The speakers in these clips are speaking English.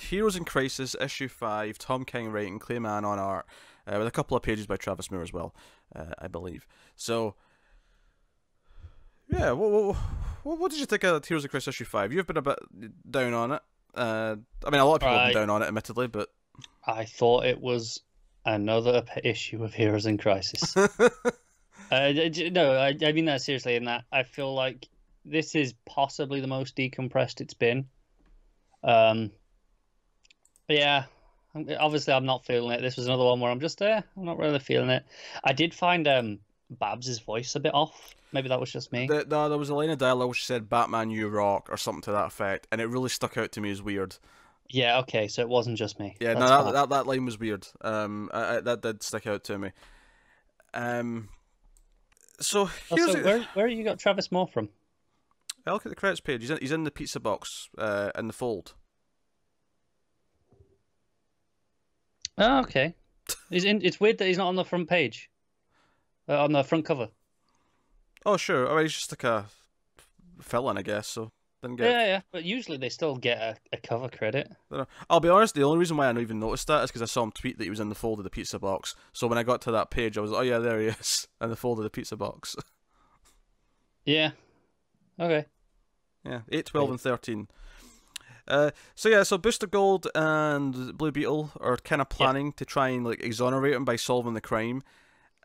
Heroes in Crisis issue 5, Tom King writing, Clayman on art, with a couple of pages by Travis Moore as well, I believe. So, yeah, what did you think of Heroes in Crisis issue 5? You've been a bit down on it. I mean, a lot of people have been down on it, admittedly, but I thought it was another issue of Heroes in Crisis. No, I mean that seriously. In that, I feel like this is possibly the most decompressed it's been. But yeah, obviously I'm not feeling it. This was another one where I'm just I'm not really feeling it. I did find Babs' voice a bit off. Maybe that was just me. There was a line of dialogue which said "Batman, you rock" or something to that effect, and it really stuck out to me as weird. Yeah, okay, so it wasn't just me. Yeah, That's no, that line was weird. That did stick out to me. So here's where you got Travis Moore from? I look at the credits page. He's in the pizza box in the fold. Oh, okay. He's in. It's weird that he's not on the front page, on the front cover. Oh sure, I mean, he's just like a fill-in, I guess. So didn't get. Yeah. But usually they still get a cover credit. I'll be honest. The only reason why I not even noticed that is because I saw him tweet that he was in the fold of the pizza box. So when I got to that page, I was like, oh yeah, there he is in the fold of the pizza box. Yeah. Okay. Yeah, 8, 12, and 13. So Booster Gold and Blue Beetle are kind of planning to try and like exonerate him by solving the crime,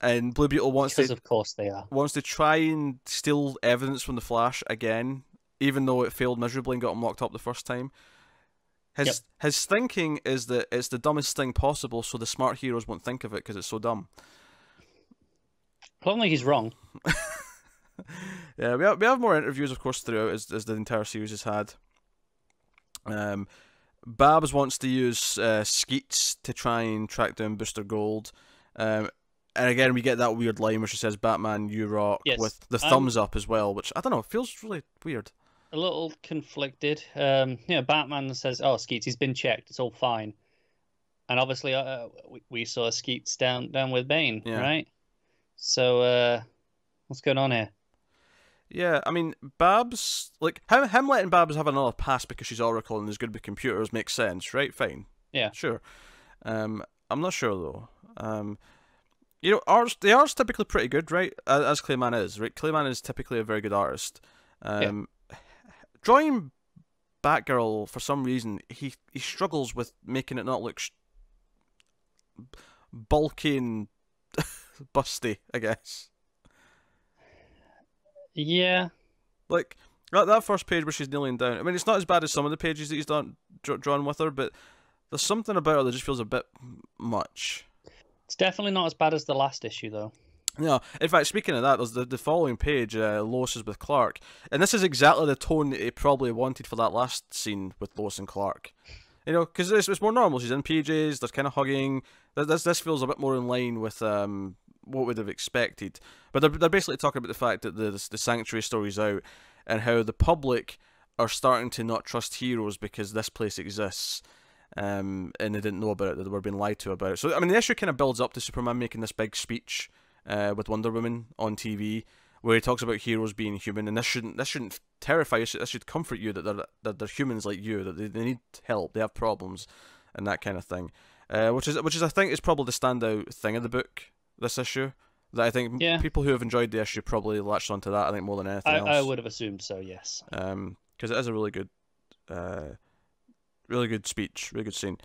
and Blue Beetle wants because of course they are wants to try and steal evidence from the Flash again, even though it failed miserably and got him locked up the first time. His thinking is that it's the dumbest thing possible, so the smart heroes won't think of it because it's so dumb. I don't think he's wrong. Yeah, we have more interviews, of course, throughout as the entire series has had. Babs wants to use Skeets to try and track down Booster Gold. And again, we get that weird line where she says, Batman, you rock, with the thumbs up as well, which, I don't know, feels really weird. A little conflicted. Batman says, oh, Skeets, he's been checked, it's all fine. And obviously, we saw Skeets down with Bane, right? So, what's going on here? Yeah, I mean, Babs, like, him letting Babs have another pass because she's Oracle and is good with computers makes sense, right? Fine. Yeah. Sure. I'm not sure, though. You know, the art's typically pretty good, right? As Clayman is, right? Clayman is typically a very good artist. Drawing Batgirl, for some reason, he struggles with making it not look bulky and busty, I guess. Yeah. Like, that first page where she's kneeling down, I mean, it's not as bad as some of the pages that he's drawn with her, but there's something about her that just feels a bit much. It's definitely not as bad as the last issue, though. No, in fact, speaking of that, there's the following page, Lois is with Clark, and this is exactly the tone that he probably wanted for that last scene with Lois and Clark. You know, because it's more normal. She's in PJs, there's kind of hugging. This feels a bit more in line with what we'd have expected. But they're basically talking about the fact that the Sanctuary story's out, and how the public are starting to not trust heroes because this place exists. And they didn't know about it, that they were being lied to about it. So, I mean, the issue kind of builds up to Superman making this big speech with Wonder Woman on TV, where he talks about heroes being human, and this shouldn't terrify you. This should comfort you that they're humans like you, that they need help, they have problems, and that kind of thing. Which is I think is probably the standout thing of the book, this issue. That I think people who have enjoyed the issue probably latched onto that. I think more than anything else. I would have assumed so, yes. Because it is a really good speech, really good scene.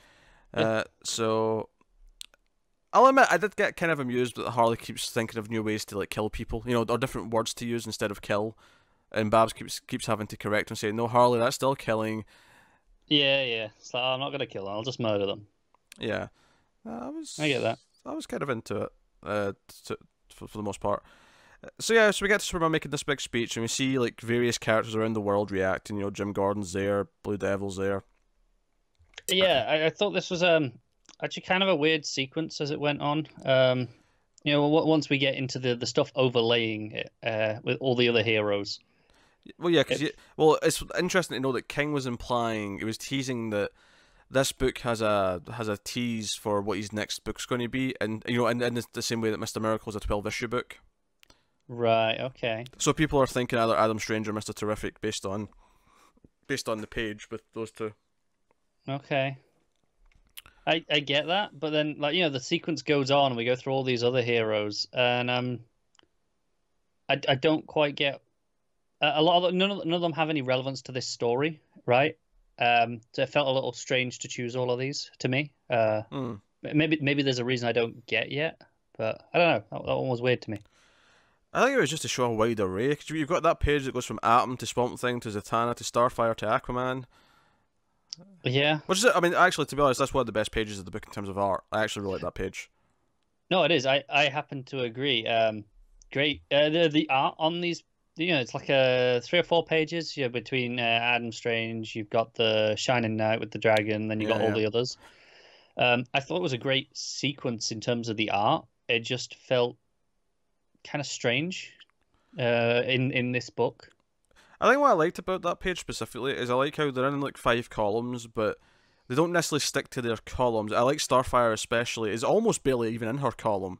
So I'll admit I did get kind of amused that Harley keeps thinking of new ways to like kill people, you know, or different words to use instead of kill, and Babs keeps having to correct and say, no, Harley, that's still killing. Yeah. It's like, oh, I'm not gonna kill them, I'll just murder them. Yeah, I get that. I was kind of into it, for the most part. So we get to Superman making this big speech, and we see like various characters around the world reacting. You know, Jim Gordon's there, Blue Devil's there. Yeah, I thought this was actually kind of a weird sequence as it went on. You know, once we get into the stuff overlaying it with all the other heroes. Well, yeah, because it's interesting to know that King was implying, it was teasing that this book has a tease for what his next book's going to be, and you know, in the same way that Mr. Miracle is a 12-issue book. Right. Okay. So people are thinking either Adam Strange or Mr. Terrific based on the page with those two. Okay. I get that, but then like the sequence goes on, and we go through all these other heroes, and I don't quite get a lot of none of them have any relevance to this story, right? So it felt a little strange to choose all of these to me. Maybe there's a reason I don't get yet, but I don't know. That one was weird to me. I think it was just to show a wide array. Cause you've got that page that goes from Atom to Swamp Thing to Zatanna to Starfire to Aquaman. Yeah. Which is, I mean, actually, to be honest, that's one of the best pages of the book in terms of art. I actually really like that page. No, it is. I happen to agree. Great. The art on these, it's like 3 or 4 pages. Between Adam Strange, you've got the Shining Knight with the dragon, then you've got all the others. I thought it was a great sequence in terms of the art. It just felt kind of strange in this book. I think what I liked about that page specifically is I like how they're in like 5 columns, but they don't necessarily stick to their columns. I like Starfire especially is almost barely even in her column,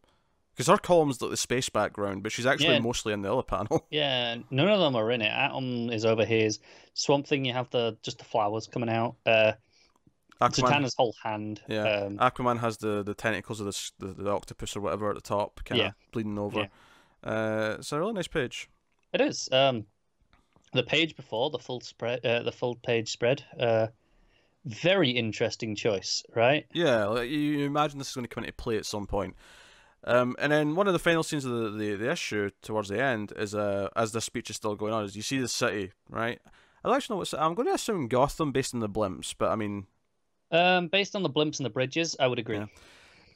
because her column's like the space background, but she's actually mostly in the other panel. Yeah, none of them are in it. Atom is over here. Swamp Thing, you have just the flowers coming out. Zatanna's whole hand. Yeah, Aquaman has the tentacles of the octopus or whatever at the top, kind of bleeding over. Yeah. It's a really nice page. It is. The page before the full page spread. Very interesting choice, right? Yeah, like you imagine this is going to come into play at some point. And then one of the final scenes of the issue towards the end is as the speech is still going on, is you see the city, right? I don't actually know I'm going to assume Gotham based on the blimps, but I mean, based on the blimps and the bridges, I would agree.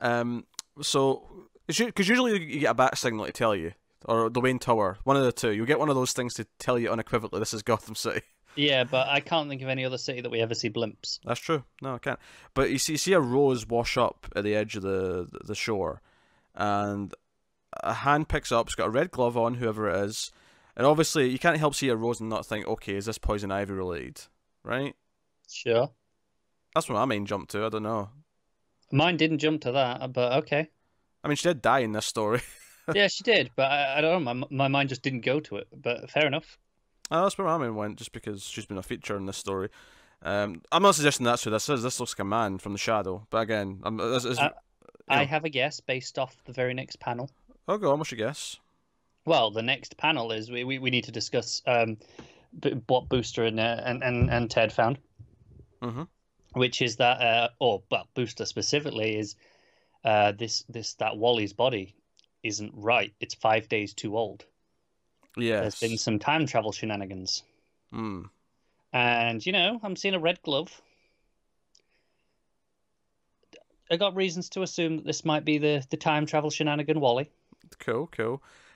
Yeah. So because usually you get a bat signal to tell you, or the Wayne Tower, one of the two. You get one of those things to tell you unequivocally this is Gotham City. Yeah, but I can't think of any other city that we ever see blimps. That's true. No, I can't. But you see a rose wash up at the edge of the shore, and a hand picks up. It's got a red glove on, whoever it is, and obviously you can't help see a rose and not think, okay, is this Poison Ivy related, right? Sure. That's what my mind jumped to. I don't know. Mine didn't jump to that, but okay. I mean, she did die in this story. Yeah, she did, but I don't know. My mind just didn't go to it, but fair enough. That's where my mind went, just because she's been a feature in this story. I'm not suggesting that's who this is. This looks like a man from the shadow. But again, I have a guess based off the very next panel. Oh, go on. What's your guess? Well, the next panel is we need to discuss what Booster and Ted found. Mm-hmm. Which is that, Booster specifically is that Wally's body isn't right. It's 5 days too old. Yes. There's been some time travel shenanigans. Mm. And, I'm seeing a red glove. I got reasons to assume that this might be the time travel shenanigan Wally. Cool.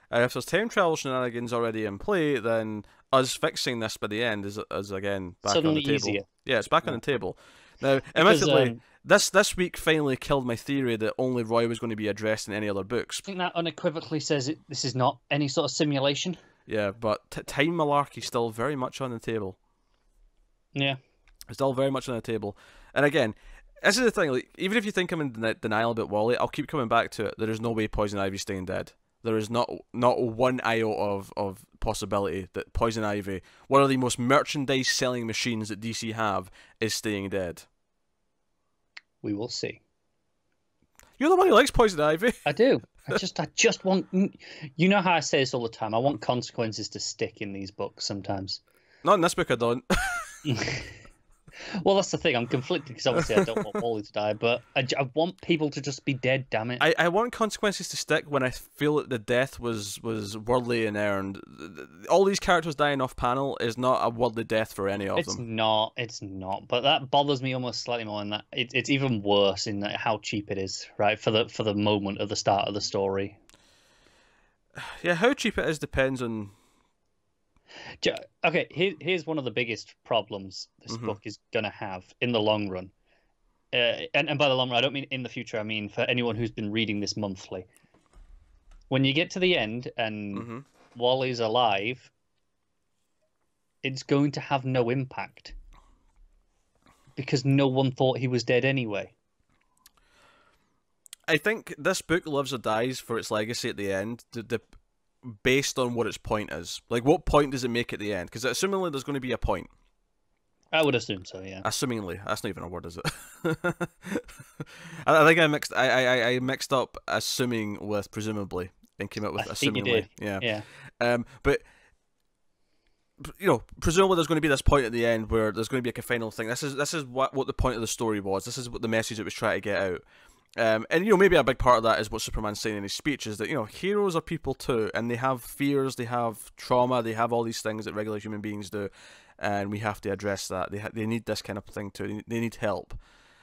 If there's time travel shenanigans already in play, then us fixing this by the end is again back suddenly on the table. Easier. Yeah, it's back on the table. Now, admittedly, this week finally killed my theory that only Roy was going to be addressed in any other books. I think that unequivocally says this is not any sort of simulation. Yeah, but time malarkey still very much on the table. Yeah. It's still very much on the table. And again, this is the thing, like, even if you think I'm in denial about Wally, I'll keep coming back to it. There is no way Poison Ivy's staying dead. There is not one iota of possibility that Poison Ivy, one of the most merchandise-selling machines that DC have, is staying dead. We will see. You're the one who likes Poison Ivy. I do. I just want... You know how I say this all the time. I want consequences to stick in these books sometimes. Not in this book, I don't. Well, that's the thing. I'm conflicted because obviously I don't want Wally to die, but I want people to just be dead, damn it. I want consequences to stick when I feel that the death was worldly and earned. All these characters dying off panel is not a worldly death for any of them. It's not. But that bothers me almost slightly more in that it's even worse in how cheap it is, right? For the moment at the start of the story. Yeah, how cheap it is depends on... Okay, here's one of the biggest problems this book is going to have in the long run. And by the long run, I don't mean in the future. I mean for anyone who's been reading this monthly. When you get to the end and Wally's alive, it's going to have no impact. Because no one thought he was dead anyway. I think this book lives or dies for its legacy at the end. Based on what its point is. Like, what point does it make at the end? Because assumingly there's going to be a point. I would assume so. Yeah. Assumingly, that's not even a word, is it? I think I mixed up assuming with presumably and came up with I think you assumingly. did. Yeah. Yeah. But you know, presumably there's going to be this point at the end where there's going to be like a final thing. This is what the point of the story was. This is what the message it was trying to get out. And you know, maybe a big part of that is what Superman's saying in his speech is that, you know, heroes are people too, and they have fears, they have trauma, they have all these things that regular human beings do, and we have to address that. They need this kind of thing too. They need help.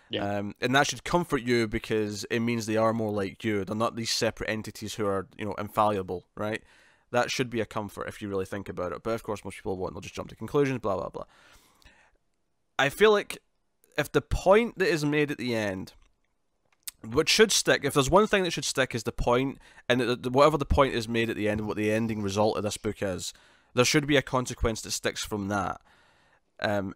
Yeah. And that should comfort you because it means they are more like you. They're not these separate entities who are, you know, infallible, right? That should be a comfort if you really think about it. But of course, most people won't. They'll just jump to conclusions, blah, blah, blah. I feel like if the point that is made at the end, what should stick, if there's one thing that should stick, is the point, and whatever the point is made at the end, and what the ending result of this book is, there should be a consequence that sticks from that. And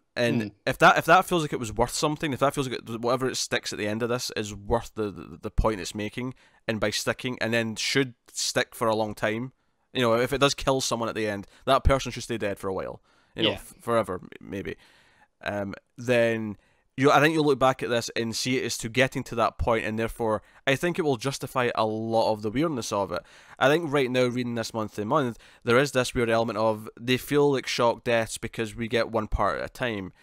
if that feels like it was worth something, if that feels like whatever it sticks at the end of this is worth the point it's making, and by sticking, and then should stick for a long time, you know, if it does kill someone at the end, that person should stay dead for a while, you know, forever maybe. Then I think you'll look back at this and see it as to getting to that point, and therefore I think it will justify a lot of the weirdness of it. I think right now, reading this month to month, there is this weird element of they feel like shock deaths because we get one part at a time.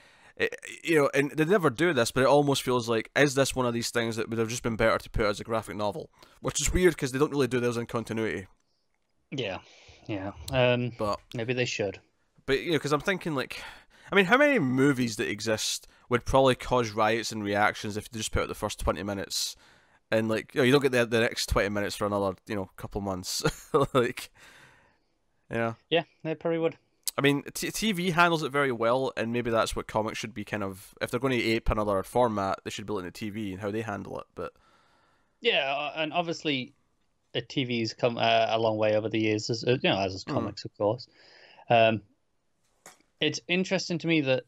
You know, and they never do this, but it almost feels like, is this one of these things that would have just been better to put as a graphic novel? Which is weird because they don't really do those in continuity. Yeah. But maybe they should. But you know, because I'm thinking like, I mean, how many movies that exist would probably cause riots and reactions if you just put out the first 20 minutes, and like, you know, you don't get the next 20 minutes for another, you know, couple months, like, yeah. Yeah, they probably would. I mean, TV handles it very well, and maybe that's what comics should be kind of, if they're going to ape another format, they should be looking at TV and how they handle it. But yeah, and obviously, TV's come a long way over the years, as you know, as comics, of course. It's interesting to me that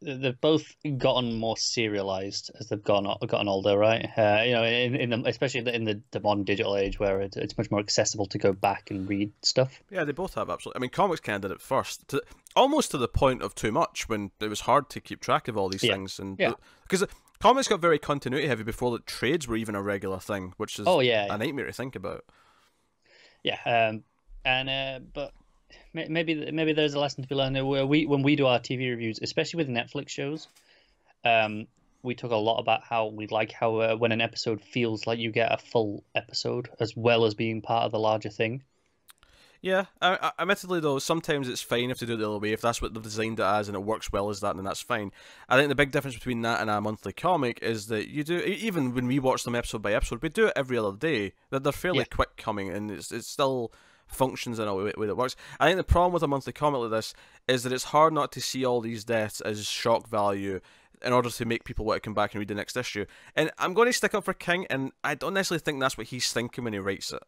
they've both gotten more serialized as they've gotten older, right? You know, especially in the modern digital age where it's much more accessible to go back and read stuff. Yeah, they both have, absolutely. I mean, comics kind of did it first, almost to the point of too much, when it was hard to keep track of all these things, and because comics got very continuity heavy before the trades were even a regular thing, which is a nightmare to think about. Yeah, but maybe there's a lesson to be learned where when we do our TV reviews, especially with Netflix shows, we talk a lot about how we like how when an episode feels like you get a full episode as well as being part of the larger thing. Yeah, admittedly though, sometimes it's fine if they do it the other way. If that's what they've designed it as and it works well as that, then that's fine. I think the big difference between that and a monthly comic is that you do, even when we watch them episode by episode, we do it every other day. That they're fairly quick coming, and it still functions in a way that works. I think the problem with a monthly comic like this is that it's hard not to see all these deaths as shock value in order to make people want to come back and read the next issue. And I'm going to stick up for King, and I don't necessarily think that's what he's thinking when he writes it.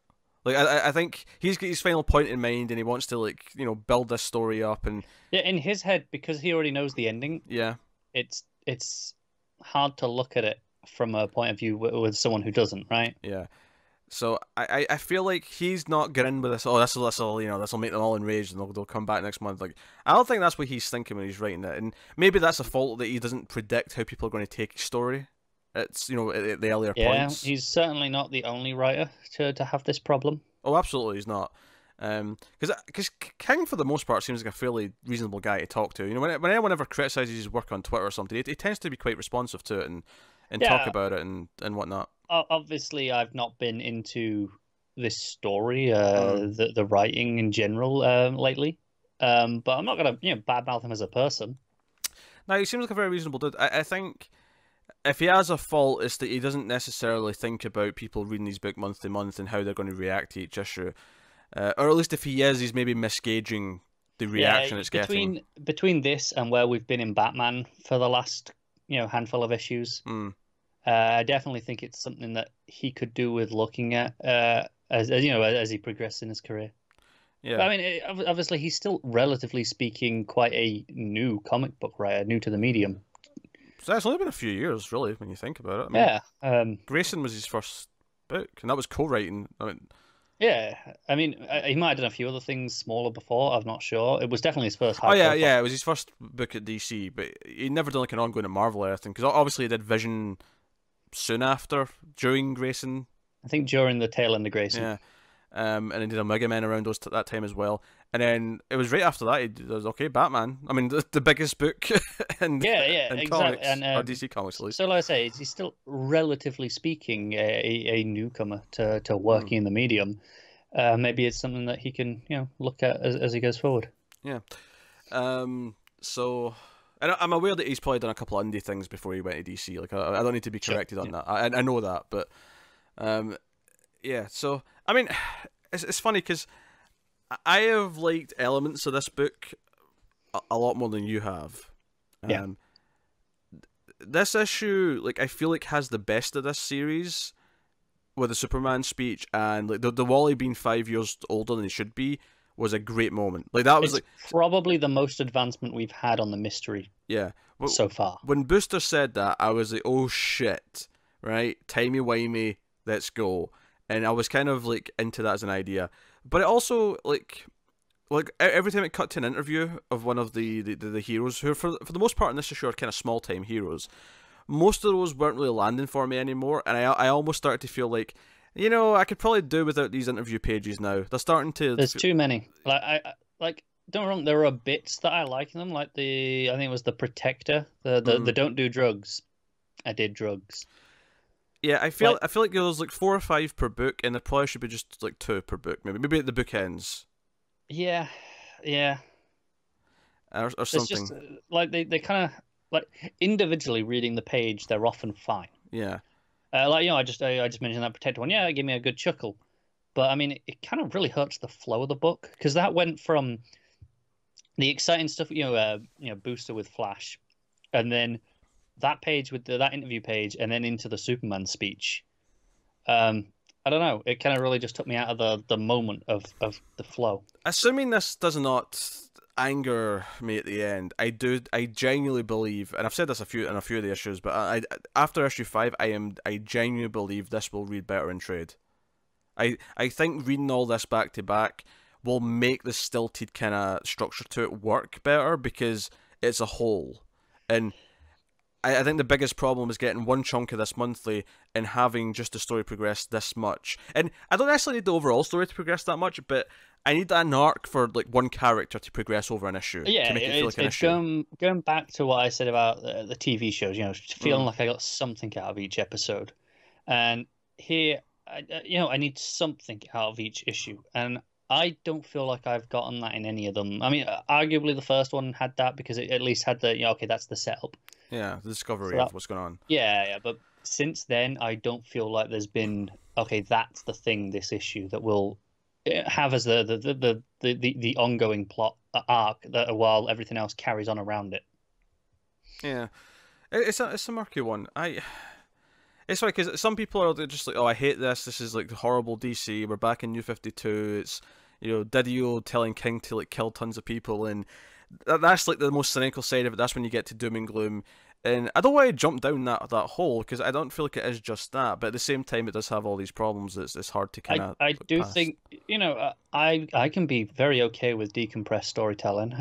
Like, I think he's got his final point in mind, and he wants to, like, you know, build this story up. And yeah, in his head, because he already knows the ending. Yeah, it's hard to look at it from a point of view with someone who doesn't, right? Yeah. So I feel like he's not getting with this. Oh, this'll you know, this'll make them all enraged, and they'll come back next month. Like, I don't think that's what he's thinking when he's writing it, and maybe that's a fault that he doesn't predict how people are going to take his story. It's, you know, at the earlier points. Yeah, he's certainly not the only writer to have this problem. Oh, absolutely, he's not. Because King, for the most part, seems like a fairly reasonable guy to talk to. You know, when anyone ever criticizes his work on Twitter or something, he tends to be quite responsive to it and talk about it and whatnot. Obviously, I've not been into this story, the writing in general lately. But I'm not gonna badmouth him as a person. No, he seems like a very reasonable dude. I think if he has a fault, it's that he doesn't necessarily think about people reading his book month to month and how they're going to react to each issue. Or at least if he is, he's maybe misgauging the reaction it's getting. Between this and where we've been in Batman for the last handful of issues, I definitely think it's something that he could do with looking at as he progresses in his career. Yeah, but, I mean, obviously he's still, relatively speaking, quite a new comic book writer, new to the medium. So it's only been a few years, really, when you think about it. I mean, yeah. Grayson was his first book, and that was co-writing. I mean, Yeah, I mean, he might have done a few other things smaller before. I'm not sure. It was definitely his first Oh high yeah, profile. yeah, it was his first book at DC, but he'd never done like an ongoing at Marvel or anything. Because obviously he did Vision soon after, during Grayson. I think during the tail end of Grayson. Yeah. And he did Omega Men around that time as well. And then it was right after that he was okay, Batman. I mean, the biggest book in Yeah, in exactly. comics, And or DC Comics at least. so, like I say, he's still relatively speaking a newcomer to Hmm. working in the medium. Maybe it's something that he can, look at as he goes forward. Yeah. So, and I'm aware that he's probably done a couple of indie things before he went to DC. Like, I don't need to be Sure. corrected on Yeah. that. I know that, but yeah. So, I mean, it's funny because I have liked elements of this book a lot more than you have. Yeah. This issue, like, I feel like has the best of this series with the Superman speech, and like the Wally being 5 years older than he should be was a great moment. Like that was It's like, probably the most advancement we've had on the mystery yeah. so far. When Booster said that, I was like, oh shit, right? Timey wimey, let's go. And I was kind of like into that as an idea, but it also like every time it cut to an interview of one of the heroes who for the most part in this issue are kind of small time heroes. Most of those weren't really landing for me anymore, and I almost started to feel like, I could probably do without these interview pages now. They're starting to. There's too many. Like like don't get me wrong, there are bits that I like in them, like I think it was the Protector, the don't do drugs. I did drugs. Yeah, I feel like there's like 4 or 5 per book, and there probably should be just like 2 per book, maybe at the book ends. Yeah, yeah. Or It's something. just like they kind of like individually reading the page, they're often fine. Yeah. Like I just mentioned that Protector one. Yeah, it gave me a good chuckle, but I mean, it kind of really hurts the flow of the book because that went from the exciting stuff, Booster with Flash, and then that page with that interview page, and then into the Superman speech. I don't know. It kind of really just took me out of the moment of the flow. Assuming this does not anger me at the end, I genuinely believe, and I've said this in a few of the issues, but after issue 5, I genuinely believe this will read better in trade. I think reading all this back to back will make the stilted kind of structure to it work better because it's a whole. And I think the biggest problem is getting one chunk of this monthly and having just the story progress this much. And I don't necessarily need the overall story to progress that much, but I need an arc for like one character to progress over an issue Yeah, to make it feel like an it's issue. going back to what I said about the TV shows. Feeling like I got something out of each episode, and here, I need something out of each issue, and I don't feel like I've gotten that in any of them. I mean, arguably the first one had that because it at least had the okay, that's the setup. Yeah, the discovery So of what's going on. yeah, but since then, I don't feel like there's been okay. That's the thing. This issue that will have as the ongoing plot arc that while everything else carries on around it. Yeah, it's a murky one. It's funny because some people are just like, oh, I hate this. This is like horrible DC. We're back in New 52. It's Didio telling King to like kill tons of people, and that's like the most cynical side of it. That's when you get to doom and gloom. And I don't want to jump down that hole because I don't feel like it is just that. But at the same time, it does have all these problems. It's hard to kind of. I do think I can be very okay with decompressed storytelling.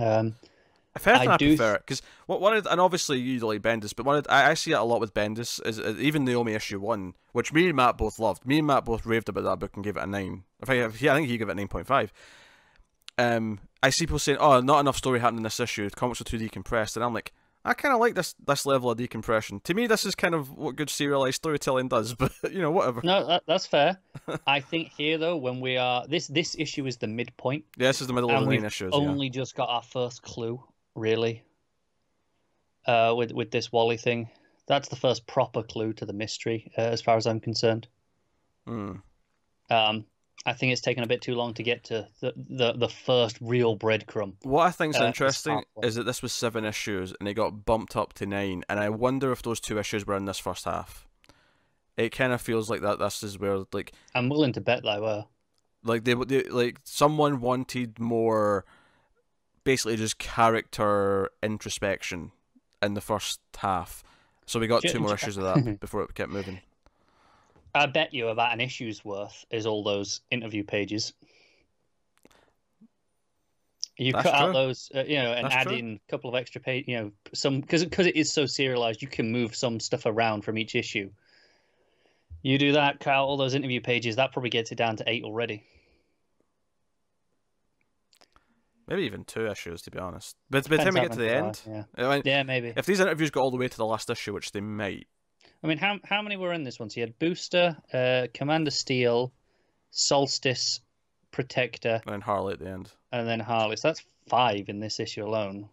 If anything, I do prefer it because and obviously you like Bendis, but I see it a lot with Bendis is even Naomi issue 1, which me and Matt both loved. Me and Matt both raved about that book and gave it a 9. I think he gave it 9.5. I see people saying, "Oh, not enough story happening in this issue. The comics are too decompressed," and I'm like, I kind of like this level of decompression. To me, this is kind of what good serialized storytelling does. But whatever. No, that's fair. I think here though, when we are this issue is the midpoint. Yeah, this is the middle of the main issues. Only just got our first clue, really. With this Wally thing, that's the first proper clue to the mystery, as far as I'm concerned. I think it's taken a bit too long to get to the first real breadcrumb. What I think is interesting is that this was 7 issues and it got bumped up to 9, and I wonder if those 2 issues were in this first half. It kind of feels like that. This is where like I'm willing to bet they were. Like they like someone wanted more, basically just character introspection in the first half, so we got 2 more issues of that before it kept moving. I bet you about an issue's worth is all those interview pages. You That's cut out true. those, and That's add true. in a couple of extra page, some because it is so serialized. You can move some stuff around from each issue. You do that, cut out all those interview pages. That probably gets it down to 8 already. Maybe even 2 issues, to be honest. But by the time Depends we how get to many the there are. end, Yeah, I mean, yeah, maybe. if these interviews got all the way to the last issue, which they might, I mean, how many were in this one? So you had Booster, Commander Steel, Solstice, Protector, and then Harley at the end. and then Harley. So that's 5 in this issue alone.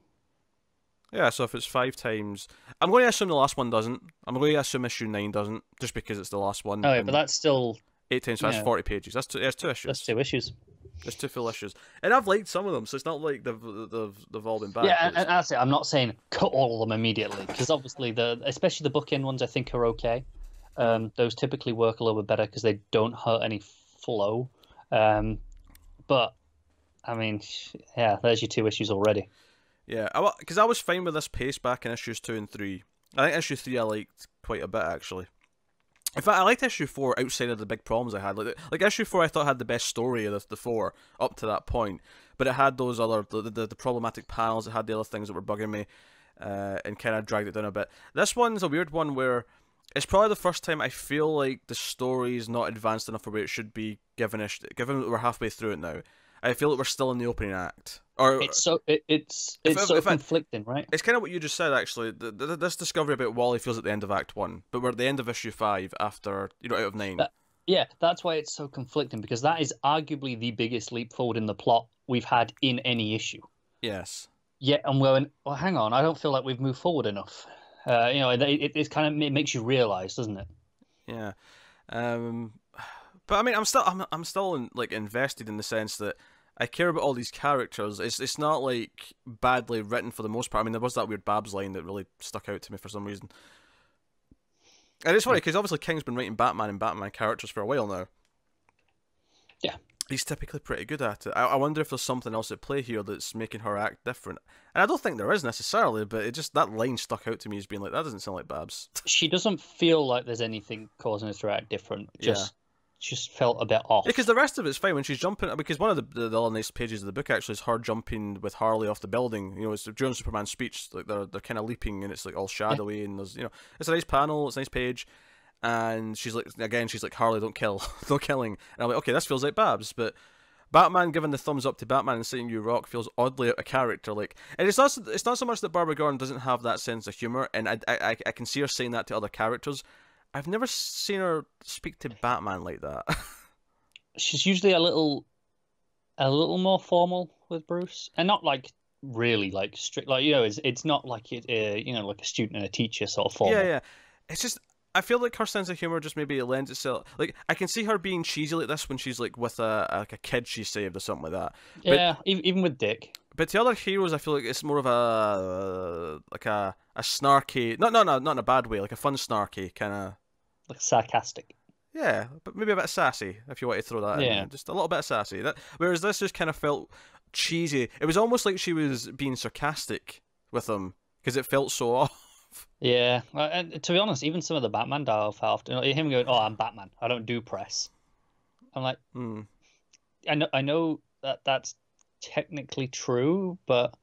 Yeah, so if it's 5 times, I'm going to assume the last one doesn't. I'm going to assume issue 9 doesn't, just because it's the last one. Oh, yeah, but that's still 8 times, so that's 40 pages. That's 2 issues. That's 2 issues. There's 2 full issues, and I've liked some of them, so it's not like they've all been bad. Yeah, and that's it. I'm not saying cut all of them immediately, because obviously especially the bookend ones I think are okay. Those typically work a little bit better because they don't hurt any flow. But I mean, yeah, there's your 2 issues already. Yeah, because I was fine with this pace back in issues 2 and 3. I think issue 3 I liked quite a bit, actually. In fact, I liked issue 4 outside of the big problems I had. Like issue 4 I thought had the best story of the 4 up to that point. But it had those other, the problematic panels, it had the other things that were bugging me, and kind of dragged it down a bit. This one's a weird one where it's probably the first time I feel like the story's not advanced enough for where it should be, given that we're halfway through it now. I feel like we're still in the opening act. Or It's so conflicting, right? it's kind of what you just said, actually. This discovery about Wally feels at the end of Act 1, but we're at the end of issue 5 after, out of 9. Yeah, that's why it's so conflicting, because that is arguably the biggest leap forward in the plot we've had in any issue. Yes. Yeah, I'm going, well, hang on, I don't feel like we've moved forward enough. It kind of, it makes you realise, doesn't it? Yeah. But I mean, I'm still like invested in the sense that I care about all these characters. It's not like badly written for the most part. I mean, there was that weird Babs line that really stuck out to me for some reason. And it's funny because obviously King's been writing Batman and Batman characters for a while now. Yeah. He's typically pretty good at it. I wonder if there's something else at play here that's making her act different. And I don't think there is necessarily, but it just, that line stuck out to me as being like, that doesn't sound like Babs. She doesn't feel like there's anything causing her to act different. Just felt a bit off. Because the rest of it's fine when she's jumping. Because one of the other nice pages of the book actually is her jumping with Harley off the building. It's during Superman's speech. Like they're kind of leaping and it's like all shadowy and there's it's a nice panel. It's a nice page, and she's like Harley, don't kill, no killing. And I'm like, okay, this feels like Babs, but Batman giving the thumbs up to Batman and saying "You rock" feels oddly out of character. Like, and it's not so much that Barbara Gordon doesn't have that sense of humor, and I can see her saying that to other characters. I've never seen her speak to Batman like that. She's usually a little more formal with Bruce, and not like really like strict. Like it's not like like a student and a teacher sort of formal. Yeah. It's just I feel like her sense of humor just maybe lends itself. Like I can see her being cheesy like this when she's like with a kid she saved or something like that. Yeah, even with Dick. But to other heroes, I feel like it's more of a snarky, not in a bad way, like a fun snarky kind of, like sarcastic. Yeah, but maybe a bit sassy if you want to throw that in there. Just a little bit sassy. Whereas this just kind of felt cheesy. It was almost like she was being sarcastic with him because it felt so off. Yeah, and to be honest, even some of the Batman dialogue felt him going, "Oh, I'm Batman. I don't do press." I'm like, I know that's technically true, but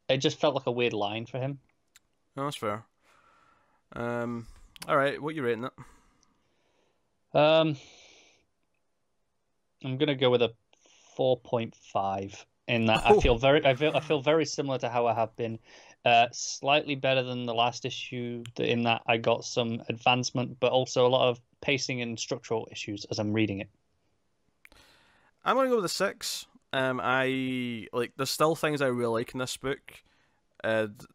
it just felt like a weird line for him. No, that's fair. All right, what are you rating it? I'm gonna go with a 4.5 in that. I feel very similar to how I have been. Slightly better than the last issue in that I got some advancement, but also a lot of pacing and structural issues as I'm reading it. I'm gonna go with a 6. There's still things I really like in this book.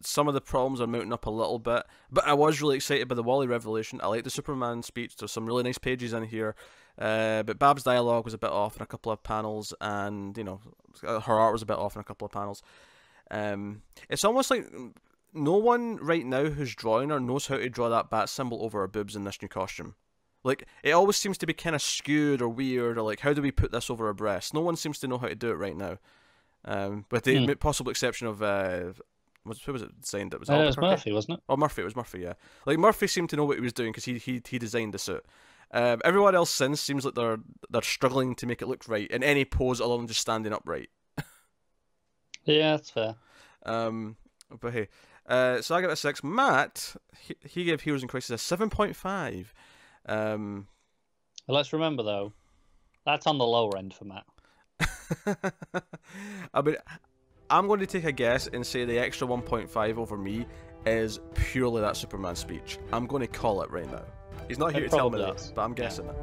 Some of the problems are mounting up a little bit, but I was really excited by the Wally revelation. I like the Superman speech. There's some really nice pages in here, but Bab's dialogue was a bit off in a couple of panels, and her art was a bit off in a couple of panels. It's almost like no one right now who's drawing her knows how to draw that bat symbol over her boobs in this new costume. Like, it always seems to be kind of skewed or weird, or like, how do we put this over her breast? No one seems to know how to do it right now. With the possible exception of who was it designed? It was Murphy, wasn't it? Oh, Murphy. It was Murphy. Yeah, like Murphy seemed to know what he was doing because he designed the suit. Everyone else since seems like they're struggling to make it look right in any pose other than just standing upright. Yeah, that's fair. But hey, so I got a 6. Matt, he gave Heroes in Crisis a 7.5. Let's remember though, that's on the lower end for Matt. I mean, I'm going to take a guess and say the extra 1.5 over me is purely that Superman speech. I'm going to call it right now. He's not here to tell me that, but I'm guessing it.